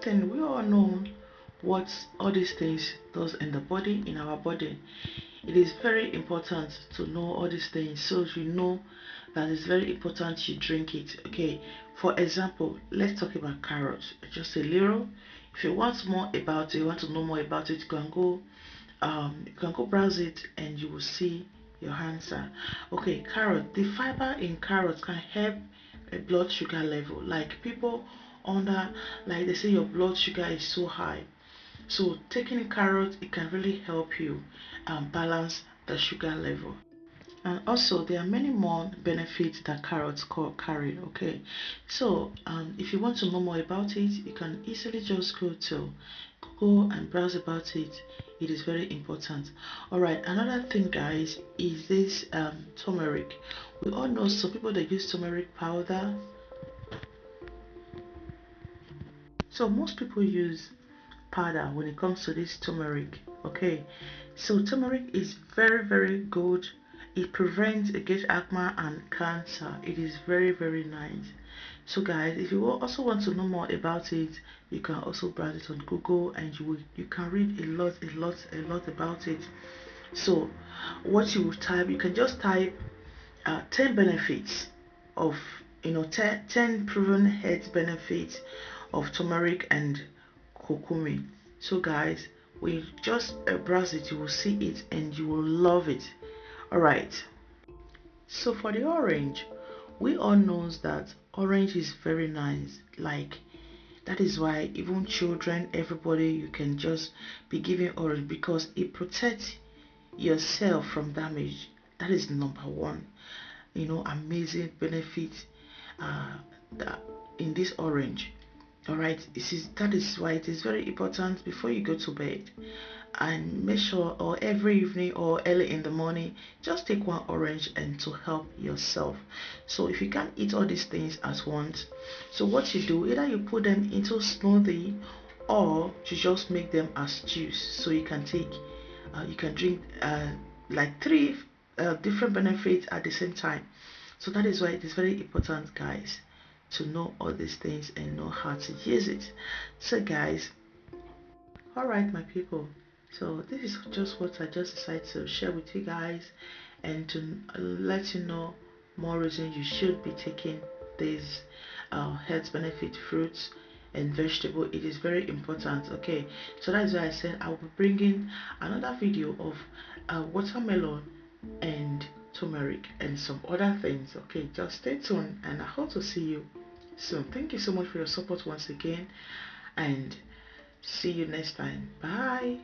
thing, we all know what all these things does in the body, in our body. It is very important to know all these things, so you know that it's very important you drink it. Okay, for example, let's talk about carrots, just a little. If you want more about it, you want to know more about it, you can go browse it and you will see your answer. Okay, carrot, the fiber in carrots can help a blood sugar level, like people under, like they say your blood sugar is so high, so taking carrot, it can really help you balance the sugar level. And also there are many more benefits that carrots carry. Okay, so if you want to know more about it, you can easily just go to Google and browse about it. It is very important. All right, another thing guys is this turmeric. We all know some people that use turmeric powder, so most people use powder when it comes to this turmeric. Okay, so turmeric is very good. It prevents against asthma and cancer. It is very nice. So guys, if you also want to know more about it, you can also browse it on Google and you can read a lot about it. So what you will type, you can just type 10 benefits of, 10 proven health benefits of turmeric and curcumin. So guys, we just browse it, you will see it and you will love it. All right, so for the orange, we all knows that orange is very nice, like that is why even children, everybody, you can just be giving orange because it protects yourself from damage. That is number one, amazing benefit uh, in this orange. All right, that is why it is very important before you go to bed, and make sure, or every evening or early in the morning, just take one orange and to help yourself. So if you can't eat all these things at once, so what you do, either you put them into smoothie or you just make them as juice, so you can take you can drink like three different benefits at the same time. So that is why it is very important guys to know all these things and know how to use it. So guys, all right my people, so this is just what I just decided to share with you guys, and to let you know more reasons you should be taking these health benefit fruits and vegetable. It is very important. Okay, so that's why I said I will be bringing another video of watermelon and turmeric and some other things. Okay, just stay tuned and I hope to see you soon. Thank you so much for your support once again, and see you next time. Bye.